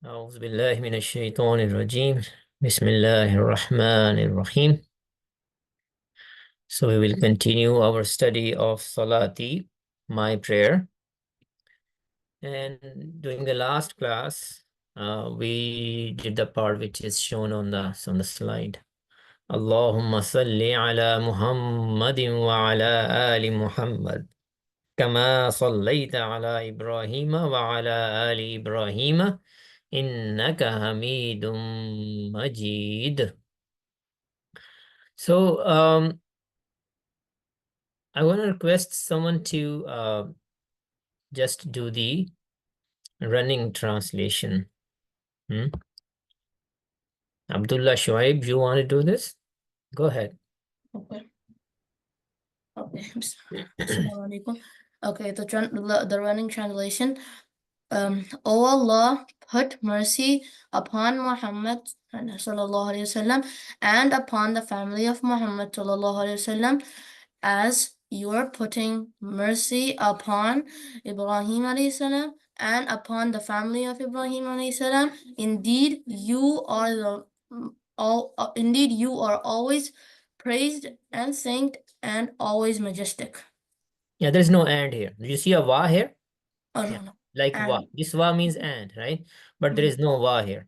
أعوذ بالله من الشيطان الرجيم. بسم الله الرحمن الرحيم. So we will continue our study of Salati, my prayer. And during the last class, we did the part which is shown on the slide. Allahumma salli ala Muhammadin wa ala ali Muhammad. كما صليت على إبراهيم وعلى آل إبراهيم إنك حميد مجيد. So I want to request someone to just do the running translation. Abdullah Shoaib, you want to do this? Go ahead. Okay. Assalamualaikum. Okay, the running translation. O Allah, put mercy upon Muhammad sallallahu alaihi wasallam and upon the family of Muhammad sallallahu alaihi wasallam, as you are putting mercy upon Ibrahim alayhi salam and upon the family of Ibrahim alayhi salam. Indeed, you are always praised and thanked and always majestic. Yeah, there's no and here. Do you see a wa here? Oh, Yeah, no. like And, wa. This wa means and, right? But there is no wa here.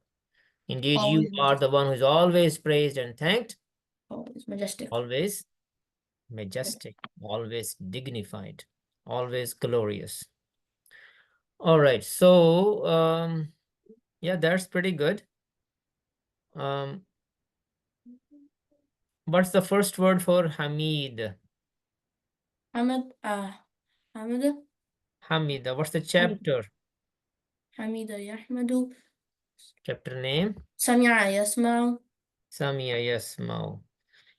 Indeed, you always are the one who is always praised and thanked. Always majestic. Always majestic, always dignified, always glorious. All right, so yeah, that's pretty good. What's the first word for Hamid? Hamida. Hamida. What's the chapter? Hamida Yahmadu. Chapter name? Sami'a Yasma'u. Samia Yasma'u.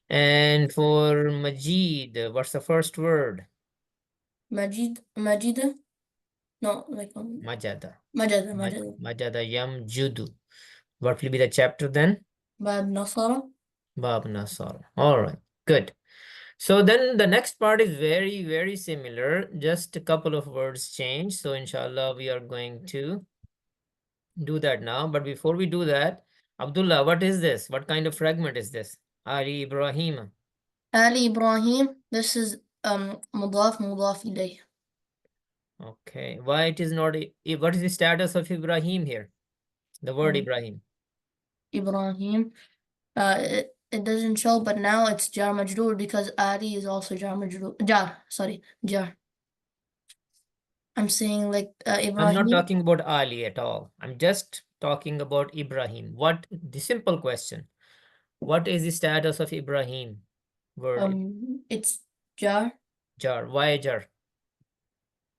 And for Majid, what's the first word? Majida. No, like Majada. Majada. Majada Yamjudu. What will be the chapter then? Bab Nasara. Bab Nasar. All right, good. So then the next part is very, very similar. Just a couple of words change. So inshallah, we are going to do that now. But before we do that, Abdullah, what is this? What kind of fragment is this? Ali Ibrahim. Ali Ibrahim. This is mudaf ilayh. Okay. Why it is not, what is the status of Ibrahim here? The word Ibrahim. Ibrahim. It doesn't show, but now it's jar majroor because Ali is also jar majroor. Jar. I'm saying like Ibrahim. I'm not talking about Ali at all. I'm just talking about Ibrahim. What the simple question? What is the status of Ibrahim? Word. It's jar. Jar. Why jar?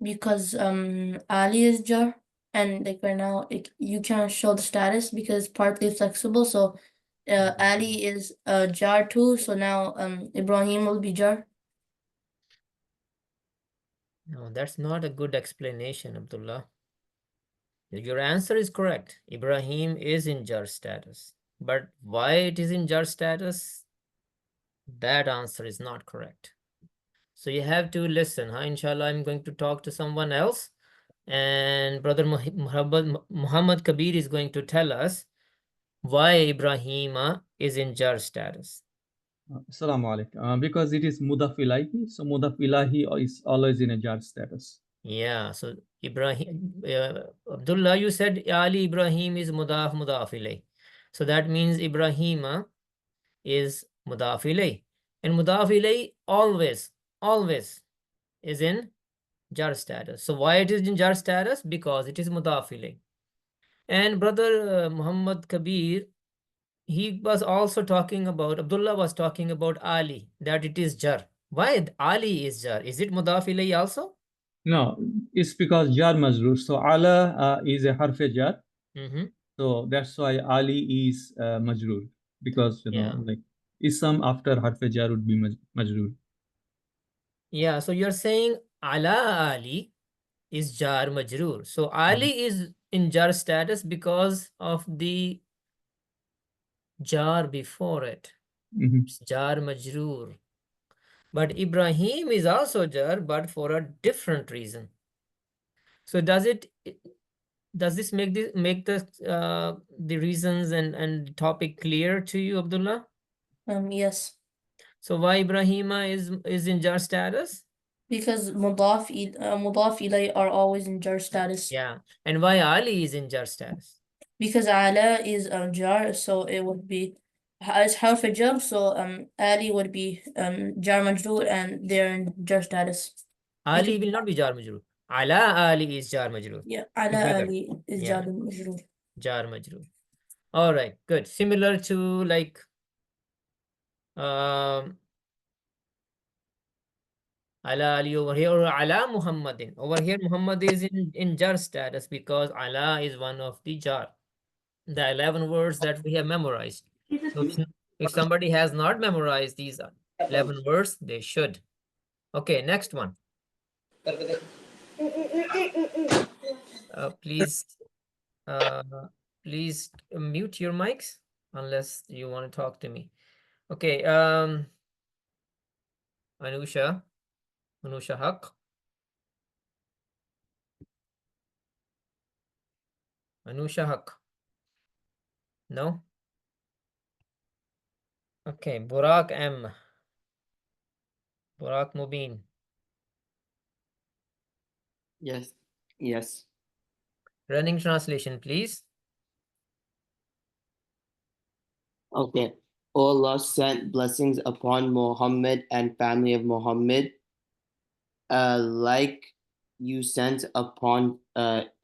Because Ali is jar, and like right now you can't show the status because it's partly flexible. So Ali is jar too. So now Ibrahim will be jar. No, that's not a good explanation, Abdullah. Your answer is correct. Ibrahim is in jar status. But why it is in jar status? That answer is not correct. So you have to listen. Inshallah, I'm going to talk to someone else. And Brother Muhammad Kabir is going to tell us why Ibrahim is in jar status. Assalamu alaikum. Because it is mudaf ilahi, so mudaf ilahi is always in a jar status. Yeah, so Ibrahim, Abdullah, you said Ali Ibrahim is mudaf ilayh. So that means Ibrahim is mudaf ilayh. And mudaf ilayh always is in jar status. So why it is in jar status? Because it is mudaf ilayh. And Brother Muhammad Kabir, he was also talking about, Abdullah was talking about Ali, that it is jar. Why Ali is jar? Is it mudaf ilayh also? No, it's because jar majroor. So ala is a harf jar. So that's why Ali is majroor, because you know, like ism after harf jar would be majroor. Yeah, so you're saying ala Ali is jar majroor. So Ali is in jar status because of the jar before it. It's jar majroor. But Ibrahim is also jar, but for a different reason. So does it Does this make the reasons and topic clear to you, Abdullah? Yes. So why Ibrahima is in jar status? Because mudaf ilay are always in jar status. Yeah. And why Ali is in jar status? Because ala is jar, so it would be as harf jar, so Ali would be jar majroor and they're in jar status. Ali will not be jar majroor. Ala Ali is jar majroor. Yeah, ala Together. Ali is Yeah. jar majroor. Jar majroor. All right, good. Similar to like Ala Ali over here, or Ala Muhammadin. Over here, Muhammad is in jar status because Ala is one of the jar. The 11 words that we have memorized. So if somebody has not memorized these 11 words, they should. Okay, next one. Please mute your mics unless you want to talk to me. Okay, Anusha Haq. Anusha Haq. No? Okay, Burak M. Burak Mubin. Yes. Yes. Running translation, please. Okay. Allah sent blessings upon Muhammad and family of Muhammad, like you sent upon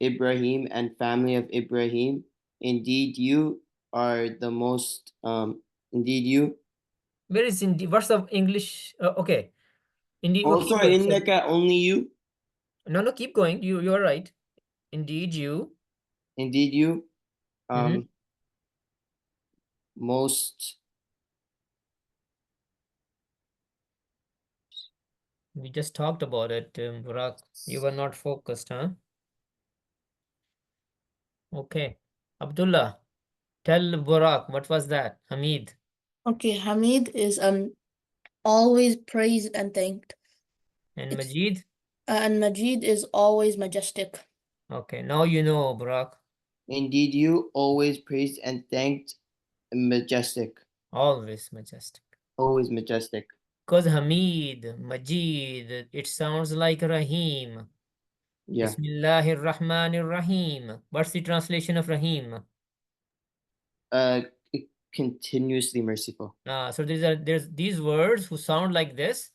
Ibrahim and family of Ibrahim. Indeed, you are the most. Indeed, you. Where is indeed? What's the English? Okay. Indeed. Also, innaka, only you. No, keep going. You are right. Indeed, you. Indeed, you. Most. We just talked about it, Burak. You were not focused, huh? Okay. Abdullah, tell Burak, what was that? Hamid. Okay, Hamid is always praised and thanked. And Majid? And Majid is always majestic. Okay, now you know, Burak. Indeed, you always praised and thanked, majestic. Always majestic. Always majestic. Because Hamid, Majid, it sounds like Rahim. Yeah. Bismillahir Rahmanir Rahim. What's the translation of Rahim? Continuously merciful. So there's these words who sound like this.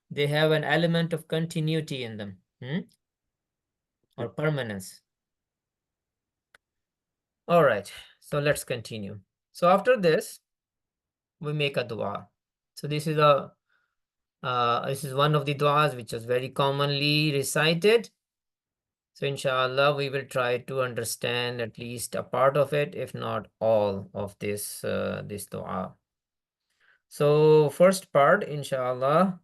They have an element of continuity in them, or permanence. All right, so let's continue. So after this, we make a dua. So this is one of the duas which is very commonly recited. So inshallah, we will try to understand at least a part of it, if not all of this dua. So first part, inshallah.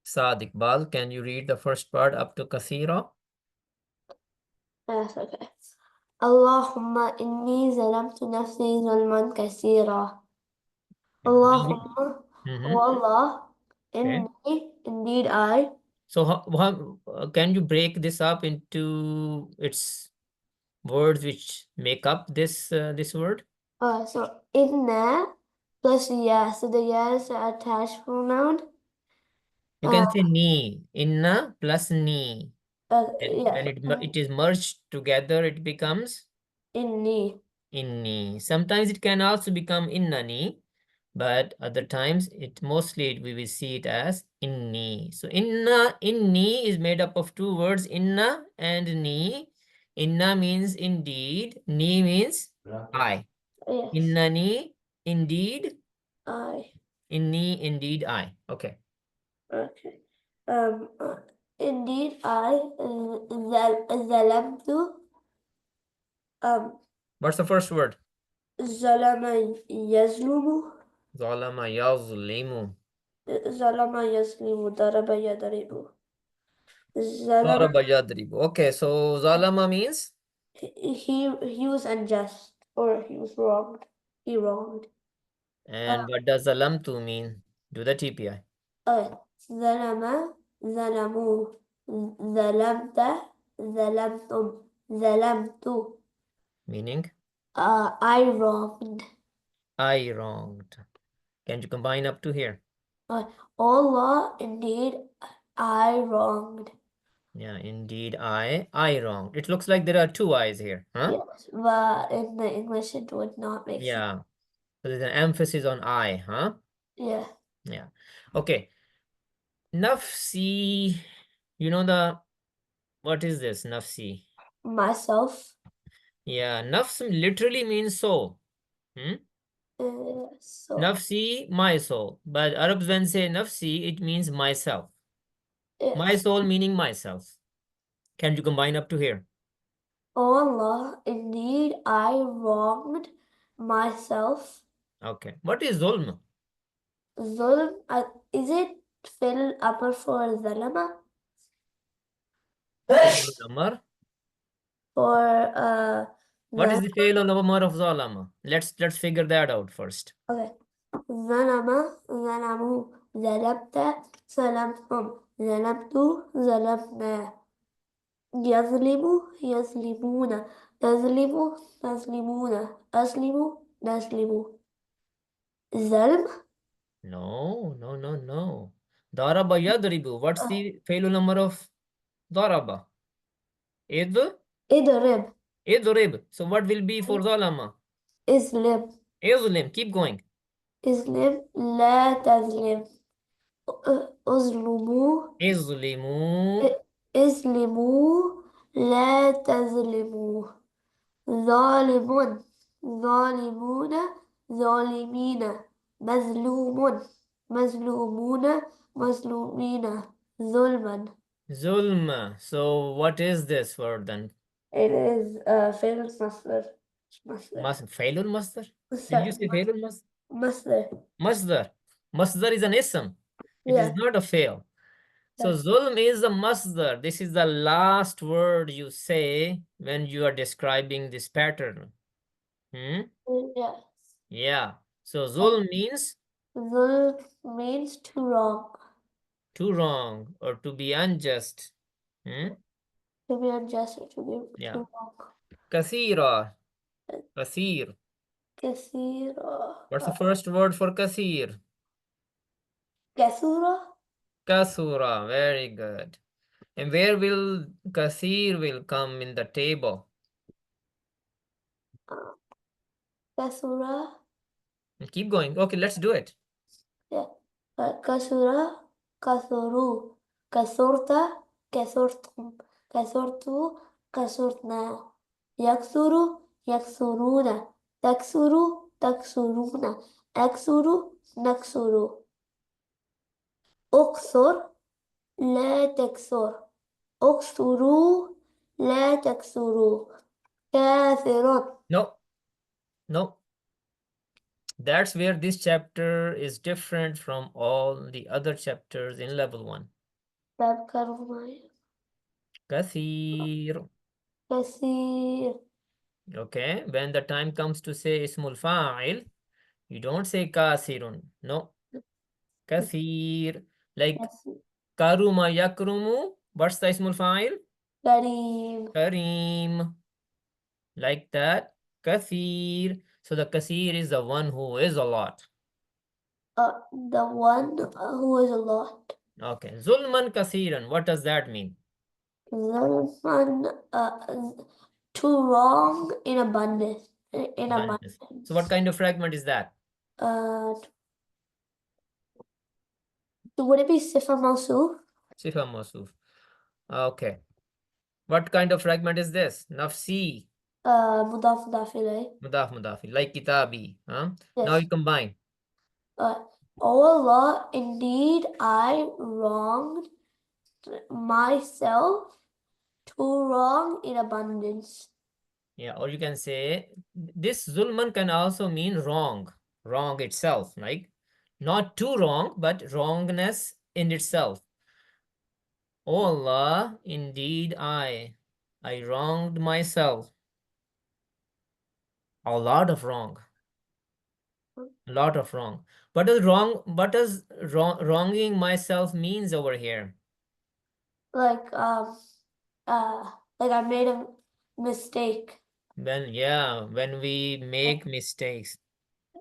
Saad Iqbal, can you read the first part up to Kathira? Yes, okay. Allahumma inni zalamtu nafsi zulman kathira. Allahumma, oh Allah, indeed I. So how can you break this up into its words which make up this word? So inna plus ya, so the ya is an attached pronoun. You can say ni, inna plus ni. Yeah. When it is merged together, it becomes Inni. Inni. Sometimes it can also become innani, but other times mostly we will see it as inni. So inni is made up of two words, inna and ni. Inna means indeed, ni means I. Yes. Innani, indeed. I. Inni, indeed I. Okay. Okay. Indeed I zalamtu. What's the first word? Zalama yazlumu. Zalama yazlimu. Zalama yazlimu. Daraba yadribu. Daraba yadribu. Okay, so zalama means? He was unjust, or he was wronged. He wronged. And what does zalamtu mean? Do the TPI. Zalama ظلموا ظلمت ظلمتم ظلمت. Meaning? I wronged. I wronged. Can you combine up to here? Allah, indeed, I wronged. Yeah, indeed, I wronged. It looks like there are two I's here, huh? Yes, but in the English it would not make sense. Yeah. So there's an emphasis on I, huh? Yeah. Yeah. Okay. Nafsi. You know what is this? Nafsi. Myself. Yeah. Nafs literally means soul. So Nafsi, my soul. But Arabs when say nafsi, it means myself. My yes. soul meaning myself. Can you combine up to here? Oh Allah, indeed I wronged myself. Okay. What is zulm? Zulm, is it fill upper for zalama? Amar. For What is the fail or amar of zalama? Let's figure that out first. okay. Zalama, zalamu, zalabta, zalamtum, zalamtu, zalamna. يظلم يظلمون تظلم تظلمون أظلم نظلم. ظلم. No. Daraba yadribu. What's the failure number of daraba? اضرب. Idrib. So what will be for zalama? اظلم. Izlim. Keep going. اظلم لا تظلم. اظلموا. Izlimu. اظلموا لا تظلموا. ظالم ظالمون ظالمين. مظلوم مظلومون مظلومين. ظلما. Zulma. So what is this word then? It is failed masdar. Failur masdar? Did you say failur masdar? Masdar. Masdar. Masdar is an ism. It is Yeah. not a fail. So Yes. zulm is a masdar. This is the last word you say when you are describing this pattern. Yes. Yeah. So zulm means Zulm means to wrong. to wrong or to be unjust. To be unjust or to be Yeah. too wrong. Kathira. Kathir. كثيرة. What's the first word for kathir? كثورة. Kasura. Very good. And where will kathir will come in the table? كثورة. Keep going. Okay, let's do it. Yeah. كثورة. كثروا. كثرت. كثرتم. كثرت. كثرتنا. يكثر. يكثرون. تكثر. تكثرون. أكثر. نكثر. أكثر. لا تكثر. اكثروا لا تكثروا. كافر. No. That's where this chapter is different from all the other chapters in level 1. تذكروا معي. Kathir. كثير. Okay, when the time comes to say ismul fa'il, you don't say kasirun. No. Kathir. Like karuma yakrumu. What's the ismul fa'il? كريم. Kareem. Like that. Kathir. So the kathir is the one who is a lot. The one who is a lot. Okay. Zulman kathiran. What does that mean? ظلما too wrong in abundance. In abundance. So what kind of fragment is that? Would it be Sifa Mawsuf? Sifa Mawsuf. Okay. What kind of fragment is this? Nafsi. Mudaf mudaf ilayh. Mudaf. Like kitabi. Huh? Yes. Now you combine. Oh Allah, indeed I wronged myself too wrong in abundance. Yeah, or you can say this zulman can also mean wrong. Wrong itself, like not too wrong, but wrongness in itself. Oh Allah, indeed I wronged myself. A lot of wrong. A lot of wrong. What does wronging myself means over here? like I made a mistake. When we make mistakes,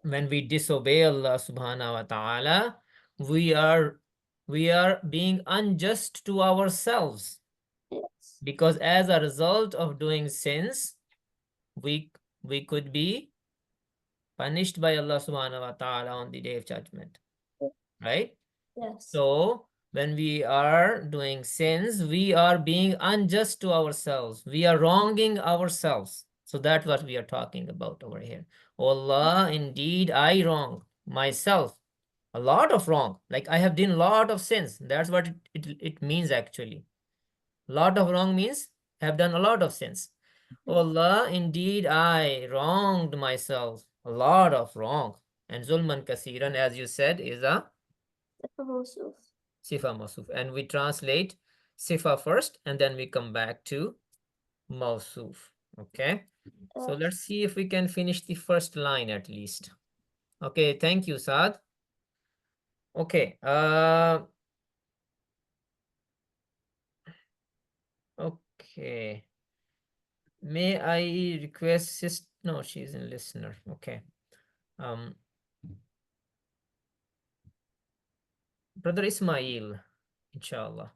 when we disobey Allah subhanahu wa ta'ala, we are being unjust to ourselves, Yes. because as a result of doing sins, we could be punished by Allah subhanahu wa ta'ala on the day of judgment, right? Yes. So when we are doing sins, we are being unjust to ourselves. We are wronging ourselves. So that's what we are talking about over here. Oh Allah, indeed, I wrong myself. A lot of wrong. Like I have done a lot of sins. That's what it means actually. Lot of wrong means I have done a lot of sins. Oh Allah, indeed, I wronged myself. A lot of wrong. And zulman kasiran, as you said, is a Sifa Mawsuf. And we translate Sifa first, and then we come back to Mawsuf. Okay. So let's see if we can finish the first line at least. Okay, thank you, Saad. Okay. Okay. May I request no, she's in listener. Okay. Brother Ismail, inshallah.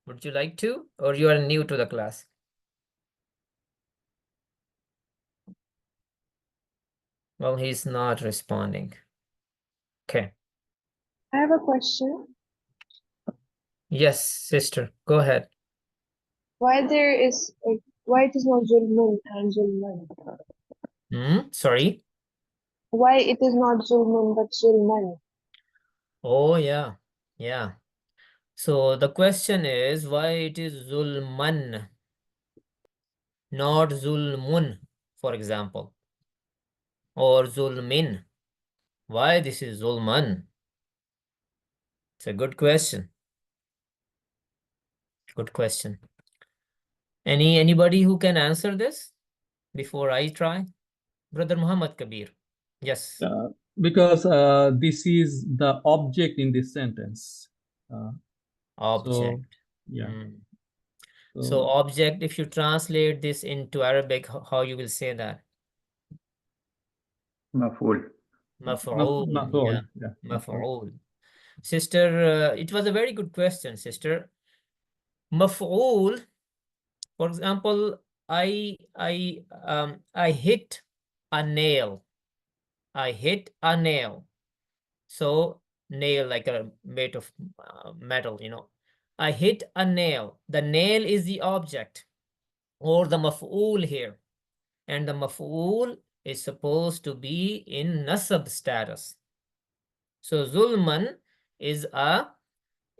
Would you like to, or you are new to the class? Well, he's not responding. Okay. I have a question. Yes, sister, go ahead. Why it is not Zulmun and Zulman? Sorry? Why it is not Zulmun but Zulman? Oh, yeah. Yeah. So the question is why it is Zulman, not Zulmun, for example, or Zulmin. Why this is Zulman? It's a good question. Good question. Anybody who can answer this before I try? Brother Muhammad Kabir. Yes. Because this is the object in this sentence. Object. So, yeah. So object, if you translate this into Arabic, how you will say that? Maf'ul. Maf'ul. Yeah. Maf'ul. Sister, it was a very good question, sister. Maf'ul, for example, I hit a nail. I hit a nail. So nail, like a bit of metal, you know. I hit a nail. The nail is the object or the maf'ul here. And the maf'ul is supposed to be in nasab status. So zulman is a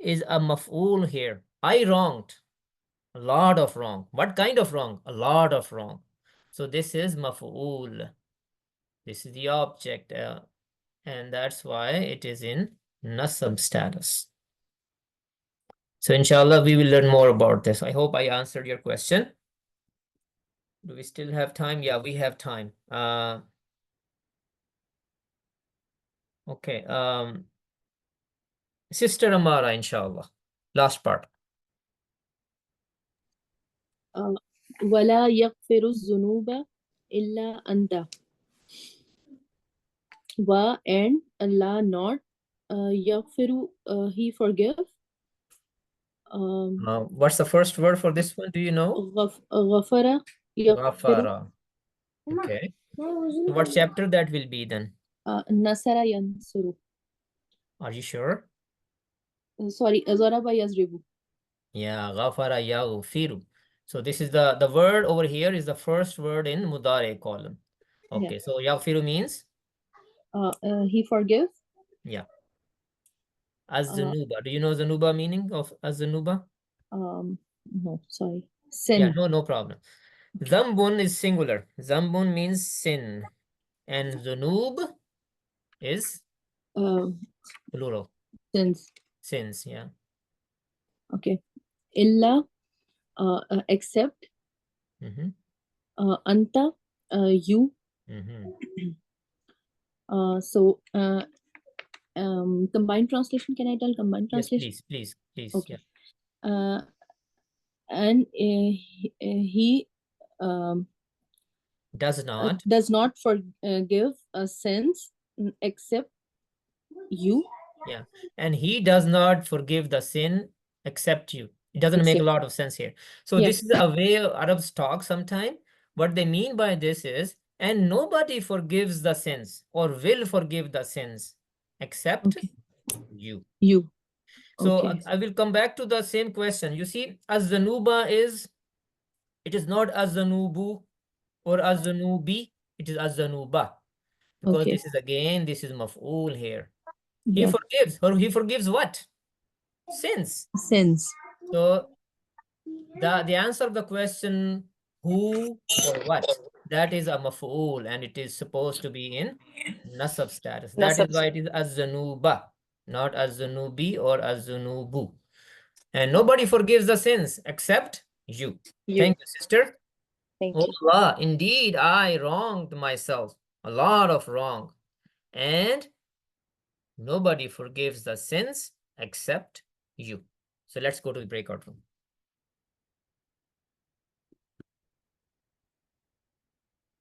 maf'ul here. I wronged. A lot of wrong. What kind of wrong? A lot of wrong. So this is maf'ul. This is the object. And that's why it is in nasab status. So inshallah, we will learn more about this. I hope I answered your question. Do we still have time? Yeah, we have time. Okay. Sister Amara, inshallah. Last part. ولا يغفر الذنوب إلا أنت. And Allah not يغفر, he forgive. What's the first word for this one? Do you know? غفر Ghafara. Okay. So what chapter that will be then? نصر ينصر. Are you sure? Sorry, ضرب يضرب. Yeah, Ghafara yaghfiru. So this is the word over here is the first word in Mudare column. Okay, so yaghfiru means? He forgive. Yeah. Az-zunuba. Do you know zanuba meaning of az-zunuba? No, sorry. Sin. Yeah, no problem. Zambun is singular. Zambun means sin. And zunub is plural. Sins. Sins, yeah. Okay. Illa, except. Anta, you. So combined translation, can I tell combined translation? Yes, please. Okay. Yeah. and he does not. does not forgive sins except you. Yeah, and he does not forgive the sin except you. It doesn't make a lot of sense here. So Yes. this is a way Arabs talk sometime. What they mean by this is, and nobody forgives the sins or will forgive the sins except you. You. So Okay. I will come back to the same question. You see, az-zanuba is, it is not az-zanubu or az-zanubi, it is az-zanuba. Because Okay. this is again, this is maf'ul here. He Yeah. forgives, or he forgives what? Sins. Sins. So the answer of the question who or what, that is a maf'ul, and it is supposed to be in nasab status. That is why it is az-zanuba, not az-zanubi or az-zanubu. And nobody forgives the sins except you. Thank you, sister. Thank Oh you. Allah, indeed, I wronged myself. A lot of wrong. And nobody forgives the sins except you. So let's go to the breakout room.